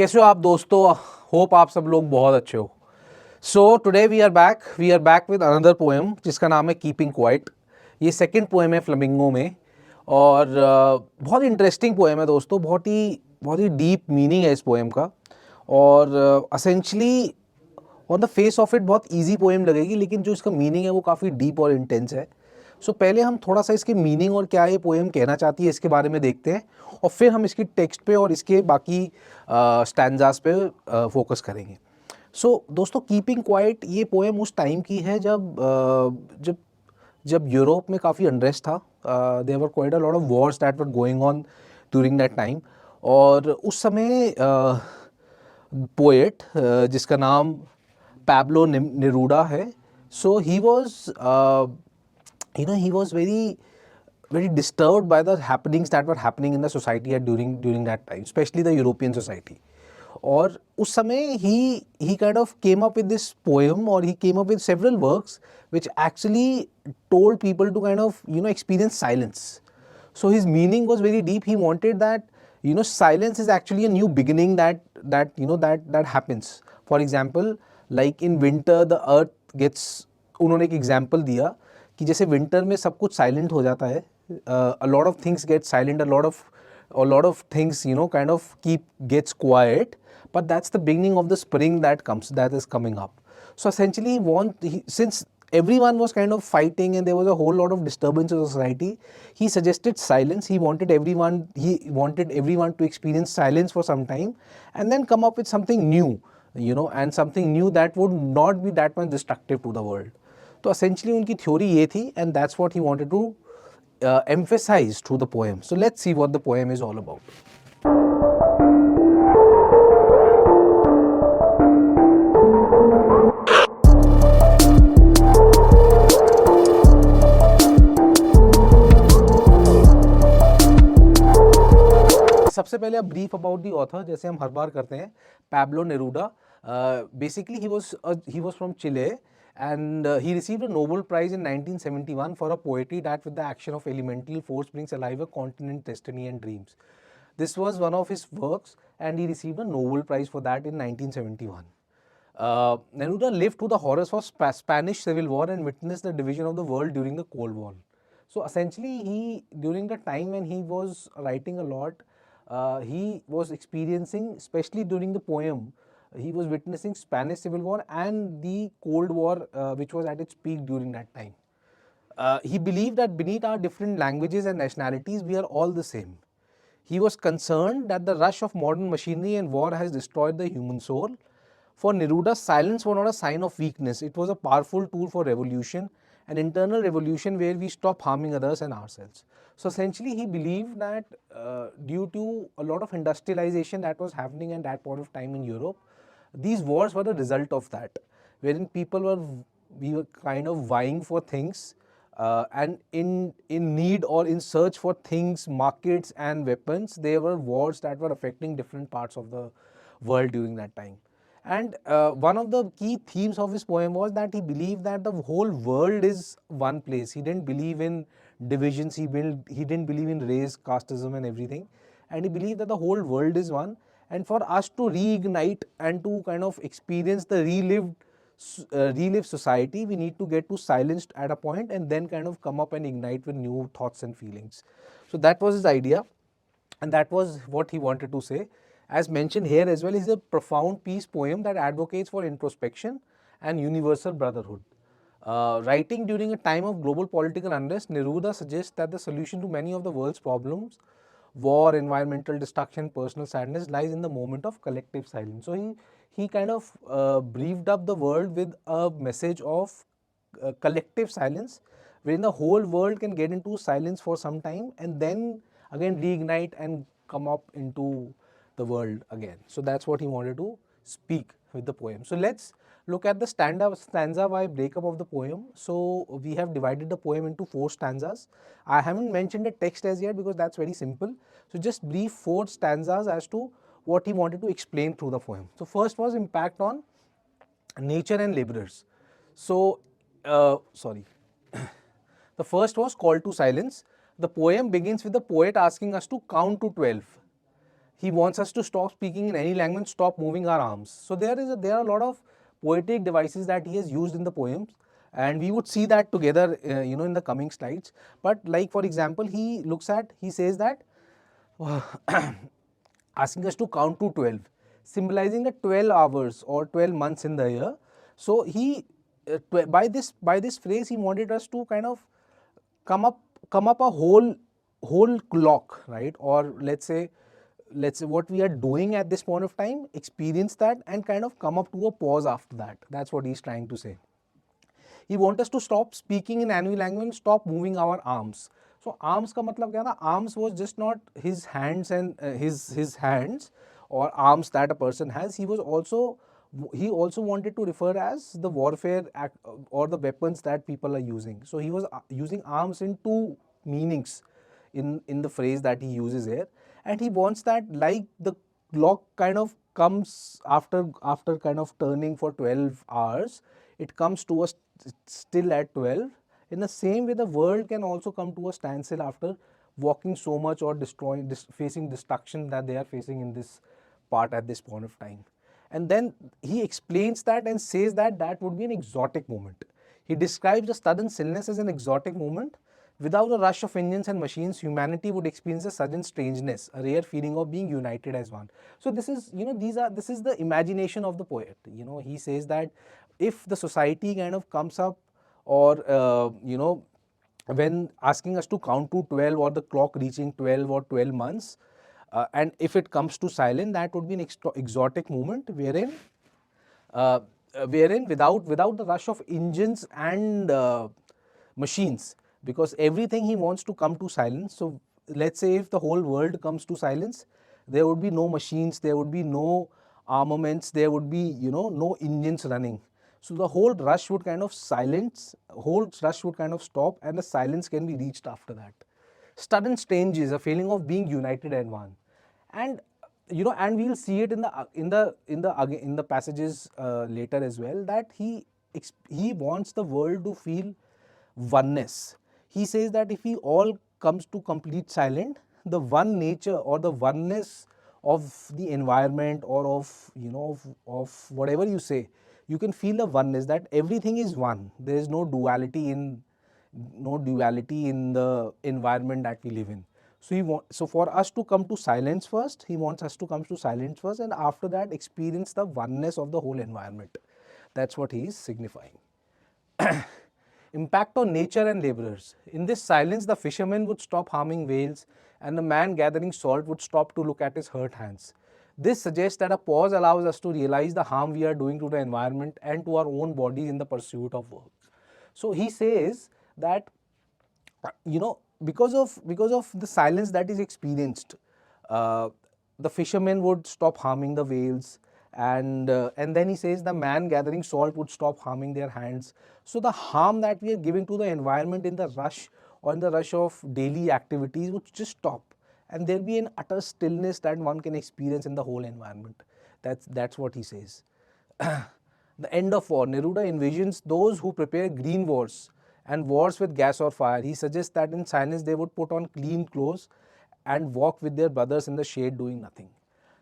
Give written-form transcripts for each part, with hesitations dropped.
कैसे हो आप दोस्तों? होप आप सब लोग बहुत अच्छे हो। So today we are back with another poem जिसका नाम है कीपिंग क्वाइट। ये सेकंड पोएम है फ्लेमिंगो में और बहुत इंटरेस्टिंग पोएम है दोस्तों। बहुत ही डीप मीनिंग है इस पोएम का और essentially on the face of it बहुत इजी पोएम लगेगी, लेकिन जो इसका मीनिंग है वो काफ़ी डीप और इंटेंस है। सो पहले हम थोड़ा सा इसके मीनिंग और क्या ये पोएम कहना चाहती है इसके बारे में देखते हैं और फिर हम इसकी टेक्स्ट पे और इसके बाकी स्टैंजास पे फोकस करेंगे। सो दोस्तों, कीपिंग क्वाइट ये पोएम उस टाइम की है जब जब यूरोप में काफ़ी अनरेस्ट था। There were quite a lot of wars that were going on during that time. और उस समय पोएट जिसका नाम पैब्लो नेरूडा है, so he was he was very disturbed by the happenings that were happening in the society at during that time, especially the European society. और उस समय he kind of came up with this poem, or he came up with several works which actually told people to kind of experience silence. So his meaning was very deep. He wanted that silence is actually a new beginning that happens. For example, like in winter the earth gets, उन्होंने एक example दिया कि जैसे winter में सब कुछ silent हो जाता है, a lot of things get silent, a lot of things kind of gets quiet, but that's the beginning of the spring that is coming up. So essentially since everyone was kind of fighting and there was a whole lot of disturbance in the society, he suggested silence. He wanted everyone to experience silence for some time and then come up with something new, and something new that would not be that much destructive to the world. तो essentially उनकी theory ये थी, and that's what he wanted to emphasize through the poem. So let's see what the poem is all about. सबसे पहले अब brief about the author, जैसे हम हर बार करते हैं। Pablo Neruda, basically he was from Chile, and he received a Nobel Prize in 1971 for a poetry that with the action of elemental force brings alive a continent, destiny and dreams. This was one of his works and he received a Nobel Prize for that in 1971. Neruda lived through the horrors of Spanish Civil War and witnessed the division of the world during the Cold War. So essentially during the time when he was writing a lot, he was experiencing, especially during the poem, he was witnessing Spanish Civil War and the Cold War, which was at its peak during that time. He believed that beneath our different languages and nationalities, we are all the same. He was concerned that the rush of modern machinery and war has destroyed the human soul. For Neruda, silence was not a sign of weakness. It was a powerful tool for revolution, an internal revolution where we stop harming others and ourselves. So essentially, he believed that due to a lot of industrialization that was happening at that point of time in Europe, these wars were the result of that, wherein we were kind of vying for things, and in need or in search for things, markets and weapons. There were wars that were affecting different parts of the world during that time. And one of the key themes of his poem was that he believed that the whole world is one place. He didn't believe in divisions, he didn't believe in race, casteism and everything, and he believed that the whole world is one. And for us to reignite and to kind of experience the relived society, we need to get to silence at a point and then kind of come up and ignite with new thoughts and feelings. So that was his idea, and that was what he wanted to say. As mentioned here as well, is a profound peace poem that advocates for introspection and universal brotherhood. Writing during a time of global political unrest, Neruda suggests that the solution to many of the world's problems, war, environmental destruction, personal sadness, lies in the moment of collective silence. So he kind of briefed up the world with a message of collective silence, wherein the whole world can get into silence for some time and then again reignite and come up into the world again. So that's what he wanted to speak with the poem. So let's look at the stanza by breakup of the poem. So we have divided the poem into 4 stanzas. I haven't mentioned the text as yet because that's very simple. So just brief 4 stanzas as to what he wanted to explain through the poem. So first was impact on nature and laborers. So the first was call to silence. The poem begins with the poet asking us to count to 12. He wants us to stop speaking in any language, stop moving our arms. So there are a lot of poetic devices that he has used in the poems, and we would see that together, in the coming slides. But like for example, he says that asking us to count to 12, symbolizing the 12 hours or 12 months in the year. So by this phrase, he wanted us to kind of come up a whole clock, right? Or let's say what we are doing at this point of time, experience that and kind of come up to a pause after that. That's what he's trying to say. He wants us to stop speaking in enemy language, stop moving our arms. So arms का मतलब क्या था? Arms was just not his hands and his hands or arms that a person has. He also wanted to refer as the warfare or the weapons that people are using. So he was using arms in two meanings in the phrase that he uses here, and he wants that, like the clock kind of comes after kind of turning for 12 hours, it comes to us still at 12. In the same way, the world can also come to a standstill after walking so much or facing destruction that they are facing in this part at this point of time. And then he explains that and says that that would be an exotic moment. He describes the sudden stillness as an exotic moment. Without a rush of engines and machines, humanity would experience a sudden strangeness, a rare feeling of being united as one. So this is, this is the imagination of the poet. He says that if the society kind of comes up, or when asking us to count to 12 or the clock reaching 12 or 12 months, and if it comes to silence, that would be an exotic moment uh, wherein without the rush of engines and machines, because everything he wants to come to silence. So let's say if the whole world comes to silence, there would be no machines, there would be no armaments, there would be no engines running. So the whole rush would kind of stop, and the silence can be reached after that. Sudden changes, a feeling of being united and one. And and we'll see it in the passages later as well, that he wants the world to feel oneness. He says that if we all comes to complete silence, the one nature or the oneness of the environment, or of whatever you say, you can feel the oneness, that everything is one. There is no duality in the environment that we live in. So for us to come to silence first, he wants us to come to silence first, and after that experience the oneness of the whole environment. That's what he is signifying. Impact on nature and laborers. In this silence, the fisherman would stop harming whales, and the man gathering salt would stop to look at his hurt hands. This suggests that a pause allows us to realize the harm we are doing to the environment and to our own bodies in the pursuit of work. So he says that because of the silence that is experienced, uh, the fishermen would stop harming the whales, and then he says the man gathering salt would stop harming their hands. So the harm that we are giving to the environment in the rush, or in the rush of daily activities, would just stop, and there'll be an utter stillness that one can experience in the whole environment. That's what he says. The end of war. Neruda envisions those who prepare green wars and wars with gas or fire. He suggests that in silence they would put on clean clothes and walk with their brothers in the shade doing nothing.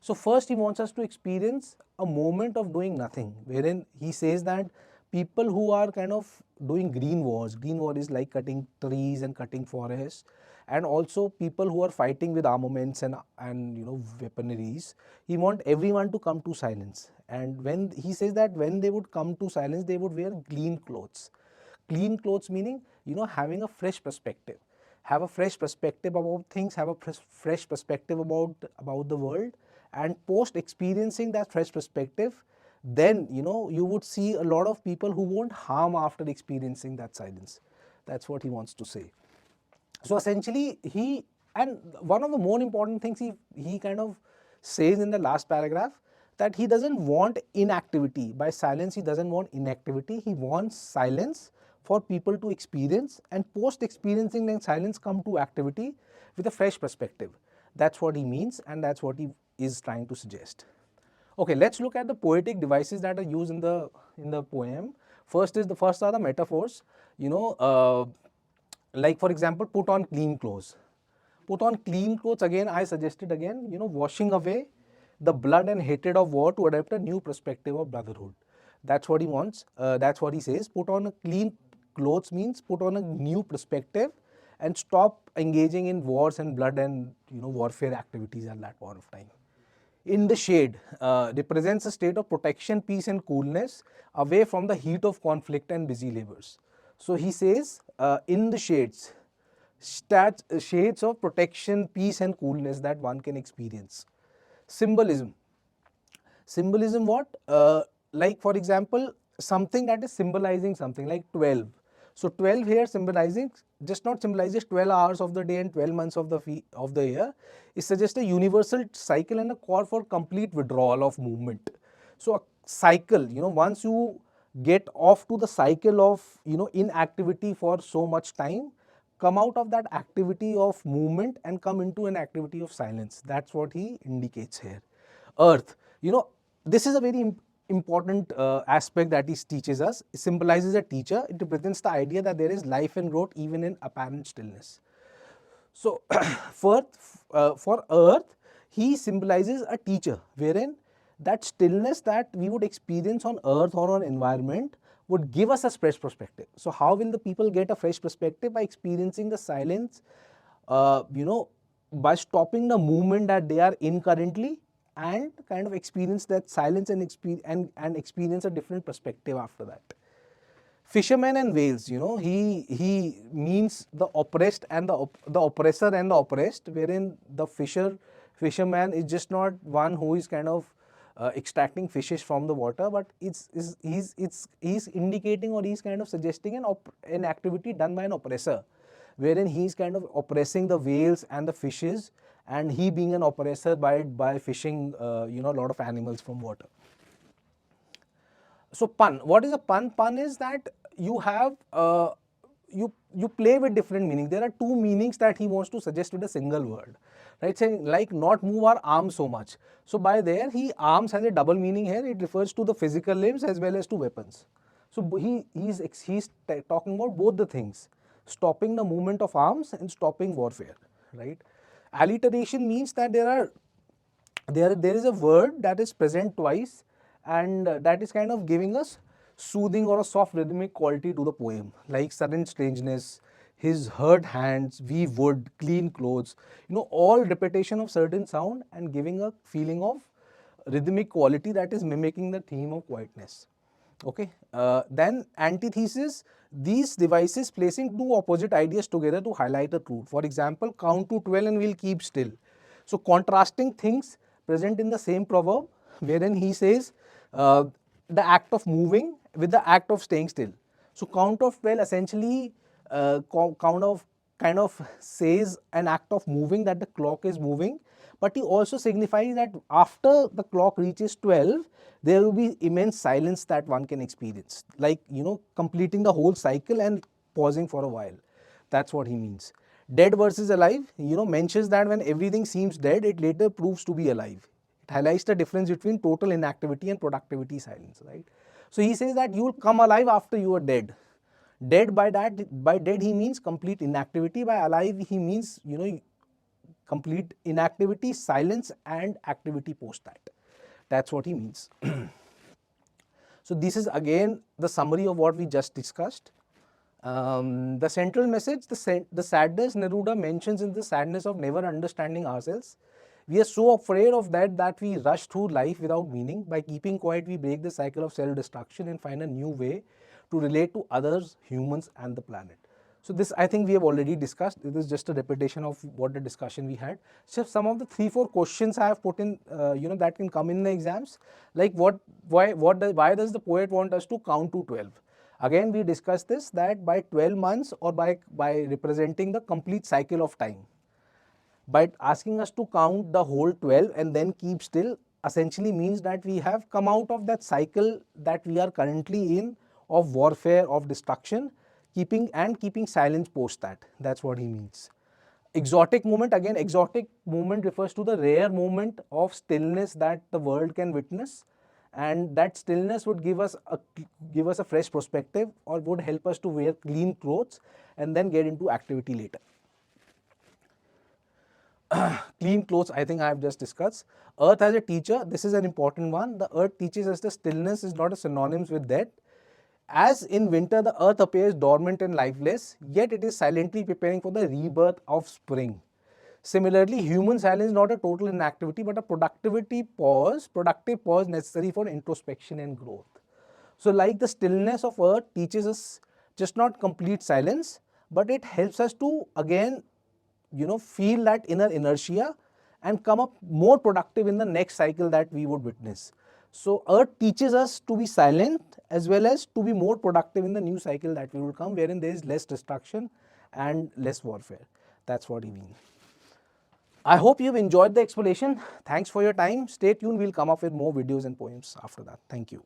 So first he wants us to experience a moment of doing nothing, wherein he says that people who are kind of doing green war is like cutting trees and cutting forests, and also people who are fighting with armaments and weaponaries. He want everyone to come to silence, and when he says that when they would come to silence, they would wear clean clothes. Clean clothes meaning having a fresh perspective, have a fresh perspective about things, have a fresh perspective about the world, and post experiencing that fresh perspective, then you would see a lot of people who won't harm after experiencing that silence. That's what he wants to say. So essentially, and one of the more important things he kind of says in the last paragraph, that he doesn't want inactivity. By silence, he doesn't want inactivity. He wants silence for people to experience, and post experiencing that silence, come to activity with a fresh perspective. That's what he means, and that's what he is trying to suggest. Okay, let's look at the poetic devices that are used in the poem. First are the metaphors. Like for example, put on clean clothes. Put on clean clothes, again I suggested again, washing away the blood and hatred of war to adopt a new perspective of brotherhood. That's what he wants. That's what he says. Put on a clean clothes means put on a new perspective and stop engaging in wars and blood and warfare activities at that point of time. In the shade represents a state of protection, peace and coolness away from the heat of conflict and busy labors. So he says in the shades, shades of protection, peace and coolness that one can experience. Symbolism. Symbolism what? Like for example, something that is symbolizing something like 12. So 12 here symbolizing, just not symbolizes 12 hours of the day and 12 months of the year. It suggests a universal cycle and a call for complete withdrawal of movement. So a cycle, once you get off to the cycle of, inactivity for so much time, come out of that activity of movement and come into an activity of silence. That's what he indicates here. Earth, this is a very important aspect that he teaches us. It symbolizes a teacher. It represents the idea that there is life and growth even in apparent stillness. So for earth, he symbolizes a teacher, wherein that stillness that we would experience on earth or on environment would give us a fresh perspective. So how will the people get a fresh perspective? By experiencing the silence, by stopping the movement that they are in currently, and kind of experience that silence and experience a different perspective after that. Fishermen and whales, he means the oppressed and the oppressor and the oppressed, wherein the fisherman is just not one who is kind of extracting fishes from the water, but he's indicating, or he's kind of suggesting an activity done by an oppressor, wherein he's kind of oppressing the whales and the fishes, and he being an oppressor by fishing a lot of animals from water. So pun, what is a pun? Pun is that you have you play with different meanings. There are two meanings that he wants to suggest with a single word, right? Saying like not move our arms so much. So by there, arms has a double meaning here. It refers to the physical limbs as well as to weapons. So he's talking about both the things, stopping the movement of arms and stopping warfare, right? Alliteration means that there is a word that is present twice, and that is kind of giving us soothing or a soft rhythmic quality to the poem, like sudden strangeness, his hurt hands, we would, clean clothes, all repetition of certain sound and giving a feeling of rhythmic quality that is mimicking the theme of quietness. Okay, then antithesis, these devices placing two opposite ideas together to highlight a truth. For example, count to 12 and we'll keep still. So contrasting things present in the same proverb, wherein he says the act of moving with the act of staying still. So count of 12 essentially kind of says an act of moving, that the clock is moving, but he also signifies that after the clock reaches 12, there will be immense silence that one can experience, like completing the whole cycle and pausing for a while. That's what he means. Dead versus alive, mentions that when everything seems dead, it later proves to be alive. It highlights the difference between total inactivity and productivity silence, right? So he says that you will come alive after you are dead. Dead, by dead he means complete inactivity. By alive he means complete inactivity, silence and activity post that. That's what he means. So this is again the summary of what we just discussed. The central message, the sadness Neruda mentions in the sadness of never understanding ourselves. We are so afraid of that we rush through life without meaning. By keeping quiet, we break the cycle of self-destruction and find a new way to relate to others, humans and the planet. So this I think we have already discussed. It is just a repetition of what the discussion we had. So some of the 3-4 questions I have put in, that can come in the exams, like why does the poet want us to count to 12? Again, we discussed this, that by 12 months or by representing the complete cycle of time, by asking us to count the whole 12 and then keep still essentially means that we have come out of that cycle that we are currently in of warfare, of destruction, keeping silence post that. That's what he means. Exotic moment, again exotic moment refers to the rare moment of stillness that the world can witness, and that stillness would give us a fresh perspective, or would help us to wear clean clothes and then get into activity later. Clean clothes, I think I have just discussed. Earth as a teacher, this is an important one. The earth teaches us the stillness is not a synonymous with death. As in winter, the earth appears dormant and lifeless, yet it is silently preparing for the rebirth of spring. Similarly, human silence is not a total inactivity, but a productive pause necessary for introspection and growth. So like the stillness of earth teaches us just not complete silence, but it helps us to again, feel that inner inertia and come up more productive in the next cycle that we would witness. So earth teaches us to be silent as well as to be more productive in the new cycle that we will come, wherein there is less destruction and less warfare. That's what he means. I hope you've enjoyed the explanation. Thanks for your time. Stay tuned. We'll come up with more videos and poems after that. Thank you.